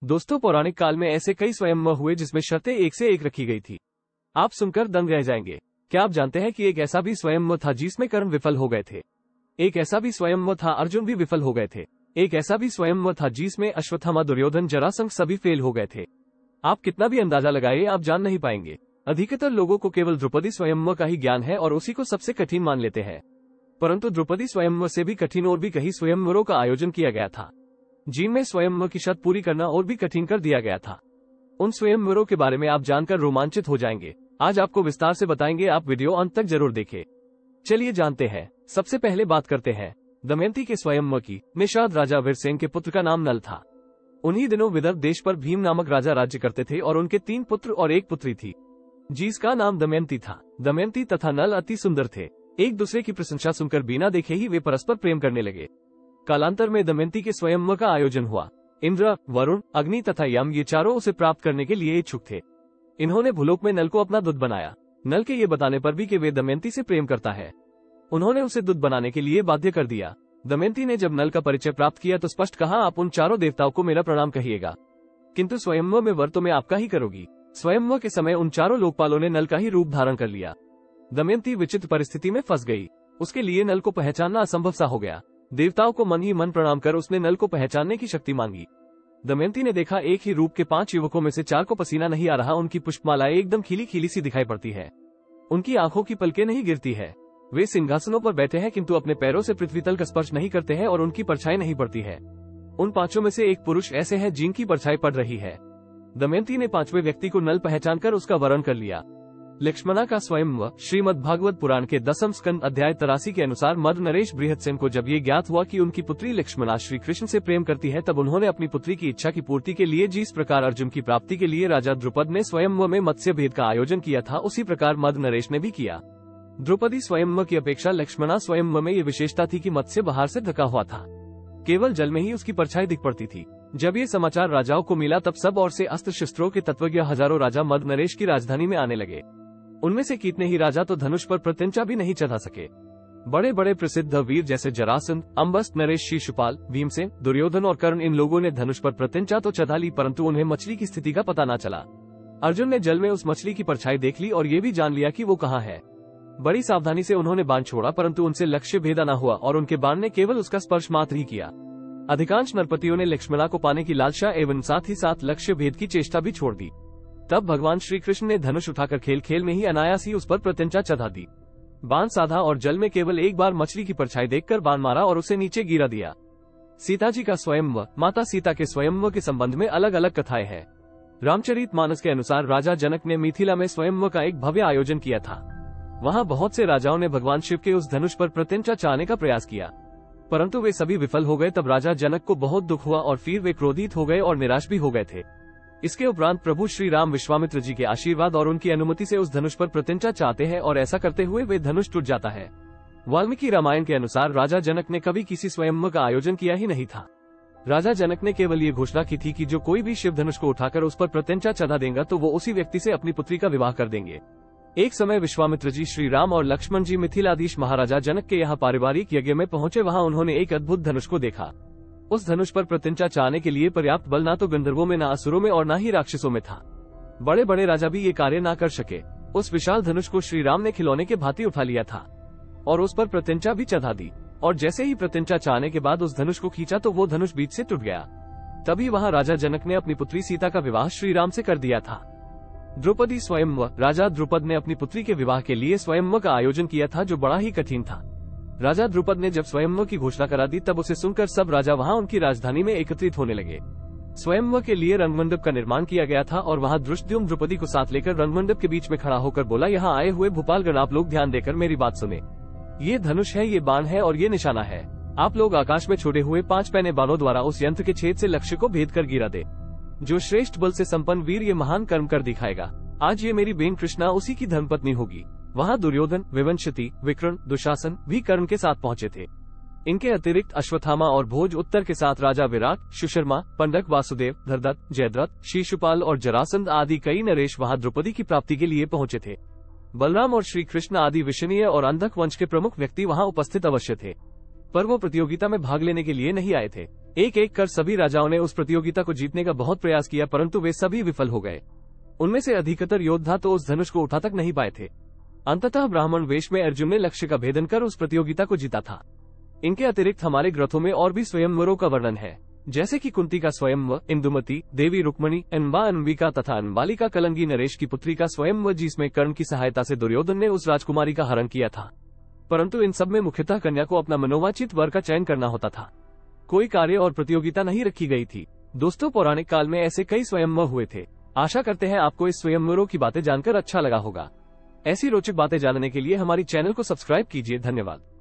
दोस्तों, पौराणिक काल में ऐसे कई स्वयंवर हुए जिसमें शर्तें एक से एक रखी गई थी। आप सुनकर दंग रह जाएंगे। क्या आप जानते हैं कि एक ऐसा भी स्वयंवर था जिसमें कर्ण विफल हो गए थे? एक ऐसा भी स्वयंवर था अर्जुन भी विफल हो गए थे। एक ऐसा भी स्वयंवर था जिसमें अश्वत्थामा, दुर्योधन, जरासंध सभी फेल हो गए थे। आप कितना भी अंदाजा लगाइए, आप जान नहीं पाएंगे। अधिकतर लोगों को केवल द्रौपदी स्वयंवर का ही ज्ञान है और उसी को सबसे कठिन मान लेते हैं। परंतु द्रौपदी स्वयंवर से भी कठिन और भी कई स्वयंवरों का आयोजन किया गया था, जिनमें स्वयंवर की शर्त पूरी करना और भी कठिन कर दिया गया था। उन स्वयंवरों के बारे में आप जानकर रोमांचित हो जाएंगे। आज आपको विस्तार से बताएंगे, आप वीडियो अंत तक जरूर देखें। चलिए जानते हैं। सबसे पहले बात करते हैं दमयंती के स्वयंवर की। निषाद राजा वीरसेन के पुत्र का नाम नल था। उन्हीं दिनों विदर्भ देश पर भीम नामक राजा राज्य करते थे और उनके 3 पुत्र और 1 पुत्री थी, जिसका नाम दमयंती था। दमयंती तथा नल अति सुंदर थे। एक दूसरे की प्रशंसा सुनकर बिना देखे ही वे परस्पर प्रेम करने लगे। कालांतर में दमयंती के स्वयंवर का आयोजन हुआ। इंद्र, वरुण, अग्नि तथा यम ये चारों उसे प्राप्त करने के लिए इच्छुक थे। इन्होंने भूलोक में नल को अपना दूत बनाया। नल के ये बताने पर भी कि वे दमयंती से प्रेम करता है, उन्होंने उसे दूत बनाने के लिए बाध्य कर दिया। दमयंती ने जब नल का परिचय प्राप्त किया तो स्पष्ट कहा, आप उन चारों देवताओं को मेरा प्रणाम कहिएगा, किंतु स्वयंवर में वर तो मैं आपका ही करोगी। स्वयंवर के समय उन चारों लोकपालों ने नल का ही रूप धारण कर लिया। दमयंती विचित्र परिस्थिति में फंस गई। उसके लिए नल को पहचानना असंभव सा हो गया। देवताओं को मन ही मन प्रणाम कर उसने नल को पहचानने की शक्ति मांगी। दमयंती ने देखा, एक ही रूप के 5 युवकों में से 4 को पसीना नहीं आ रहा। उनकी पुष्पमालाएं एकदम खिली खिली सी दिखाई पड़ती है। उनकी आंखों की पलकें नहीं गिरती है। वे सिंहासनों पर बैठे हैं किंतु अपने पैरों से पृथ्वी तल का स्पर्श नहीं करते हैं और उनकी परछाई नहीं पड़ती है। उन 5 में से एक पुरुष ऐसे है जिनकी परछाई पड़ रही है। दमयंती ने 5वें व्यक्ति को नल पहचानकर उसका वरण कर लिया। लक्ष्मणा का स्वयंवर। श्रीमद् भागवत पुराण के 10वें स्कंद अध्याय 83 के अनुसार मद नरेश बृहत्सेन को जब ये ज्ञात हुआ कि उनकी पुत्री लक्ष्मणा श्री कृष्ण से प्रेम करती है, तब उन्होंने अपनी पुत्री की इच्छा की पूर्ति के लिए जिस प्रकार अर्जुन की प्राप्ति के लिए राजा द्रुपद ने स्वयंवर में मत्स्य भेद का आयोजन किया था, उसी प्रकार मद नरेश ने भी किया। द्रौपदी स्वयंवर की अपेक्षा लक्ष्मणा स्वयंवर में ये विशेषता थी कि मत्स्य बाहर से ढका हुआ था, केवल जल में ही उसकी परछाई दिख पड़ती थी। जब ये समाचार राजाओं को मिला तब सब ओर से अस्त्र शस्त्रों के तत्वज्ञ हजारों राजा मद नरेश की राजधानी में आने लगे। उनमें से कितने ही राजा तो धनुष पर प्रत्यंचा भी नहीं चढ़ा सके। बड़े बड़े प्रसिद्ध वीर जैसे जरासंध, अंबस्त, नरेश, शिशुपाल, भीमसेन, दुर्योधन और कर्ण, इन लोगों ने धनुष पर प्रत्यंचा तो चढ़ा ली, परंतु उन्हें मछली की स्थिति का पता न चला। अर्जुन ने जल में उस मछली की परछाई देख ली और ये भी जान लिया कि वो कहाँ है। बड़ी सावधानी से उन्होंने बाण छोड़ा, परंतु उनसे लक्ष्य भेदा न हुआ और उनके बाण ने केवल उसका स्पर्श मात्र ही किया। अधिकांश नरपतियों ने लक्ष्मणा को पाने की लालसा एवं साथ ही साथ लक्ष्य भेद की चेष्टा भी छोड़ दी। तब भगवान श्री कृष्ण ने धनुष उठाकर खेल खेल में ही अनायास ही उस पर प्रत्यंचा चढ़ा दी। बाण साधा और जल में केवल एक बार मछली की परछाई देखकर बाण मारा और उसे नीचे गिरा दिया। सीता जी का स्वयंवर। माता सीता के स्वयंवर के संबंध में अलग अलग कथाएं हैं। रामचरितमानस के अनुसार राजा जनक ने मिथिला में स्वयंवर का एक भव्य आयोजन किया था। वहाँ बहुत से राजाओं ने भगवान शिव के उस धनुष पर प्रत्यंचा चाहने का प्रयास किया, परंतु वे सभी विफल हो गए। तब राजा जनक को बहुत दुख हुआ और फिर वे क्रोधित हो गए और निराश भी हो गए थे। इसके उपरांत प्रभु श्री राम विश्वामित्र जी के आशीर्वाद और उनकी अनुमति से उस धनुष पर प्रत्यंचा चाहते हैं और ऐसा करते हुए वे धनुष टूट जाता है। वाल्मीकि रामायण के अनुसार राजा जनक ने कभी किसी स्वयंवर का आयोजन किया ही नहीं था। राजा जनक ने केवल ये घोषणा की थी कि जो कोई भी शिव धनुष को उठाकर उस पर प्रत्यंचा चढ़ा देगा तो वो उसी व्यक्ति से अपनी पुत्री का विवाह कर देंगे। एक समय विश्वामित्र जी, श्री राम और लक्ष्मण जी मिथिलाधीश महाराजा जनक के यहाँ पारिवारिक यज्ञ में पहुंचे। वहाँ उन्होंने एक अद्भुत धनुष को देखा। उस धनुष पर प्रत्यंचा चाहने के लिए पर्याप्त बल ना तो गंधर्वों में, ना असुरों में और ना ही राक्षसों में था। बड़े बड़े राजा भी ये कार्य ना कर सके। उस विशाल धनुष को श्री राम ने खिलौने के भांति उठा लिया था और उस पर प्रत्यंचा भी चढ़ा दी, और जैसे ही प्रत्यंचा चाहने के बाद उस धनुष को खींचा तो वो धनुष बीच से टूट गया। तभी वहाँ राजा जनक ने अपनी पुत्री सीता का विवाह श्री राम से कर दिया था। द्रौपदी स्वयंवर। राजा द्रुपद ने अपनी पुत्री के विवाह के लिए स्वयंवर का आयोजन किया था, जो बड़ा ही कठिन था। राजा द्रुपद ने जब स्वयंवर की घोषणा करा दी तब उसे सुनकर सब राजा वहां उनकी राजधानी में एकत्रित होने लगे। स्वयंवर के लिए रंगमंडप का निर्माण किया गया था और वहां धृष्टद्युम्न द्रौपदी को साथ लेकर रंगमंडप के बीच में खड़ा होकर बोला, यहाँ आए हुए भूपालगण, आप लोग ध्यान देकर मेरी बात सुने। ये धनुष है, ये बाण है और ये निशाना है। आप लोग आकाश में छोड़े हुए 5 पैने बाणों द्वारा उस यंत्र के छेद से लक्ष्य को भेद कर गिरा दे। जो श्रेष्ठ बल से संपन्न वीर ये महान कर्म कर दिखाएगा, आज ये मेरी बेन कृष्णा उसी की धर्मपत्नी होगी। वहाँ दुर्योधन, विवंशति, विकर्ण, दुशासन भी कर्ण के साथ पहुँचे थे। इनके अतिरिक्त अश्वत्थामा और भोज उत्तर के साथ राजा विराट, सुशर्मा, पंडक, वासुदेव, धरदत्त, जयद्रथ, शिशुपाल और जरासंध आदि कई नरेश वहाँ द्रौपदी की प्राप्ति के लिए पहुँचे थे। बलराम और श्री कृष्ण आदि विष्णुय और अंधक वंश के प्रमुख व्यक्ति वहाँ उपस्थित अवश्य थे, पर वो प्रतियोगिता में भाग लेने के लिए नहीं आए थे। एक एक कर सभी राजाओं ने उस प्रतियोगिता को जीतने का बहुत प्रयास किया, परंतु वे सभी विफल हो गए। उनमें से अधिकतर योद्धा तो उस धनुष को उठा तक नहीं पाए थे। अंततः ब्राह्मण वेश में अर्जुन ने लक्ष्य का भेदन कर उस प्रतियोगिता को जीता था। इनके अतिरिक्त हमारे ग्रंथों में और भी स्वयंवरों का वर्णन है, जैसे कि कुंती का स्वयंवर, इंदुमती, देवी रुक्मणी, अनबा अनबिका तथा अनबालिका कलंगी नरेश की पुत्री का स्वयंवर, जिसमें कर्ण की सहायता से दुर्योधन ने उस राजकुमारी का हरण किया था। परंतु इन सब में मुख्यतः कन्या को अपना मनोवांछित वर का चयन करना होता था। कोई कार्य और प्रतियोगिता नहीं रखी गई थी। दोस्तों, पौराणिक काल में ऐसे कई स्वयंवर हुए थे। आशा करते हैं आपको इस स्वयंवरों की बातें जानकर अच्छा लगा होगा। ऐसी रोचक बातें जानने के लिए हमारी चैनल को सब्सक्राइब कीजिए। धन्यवाद।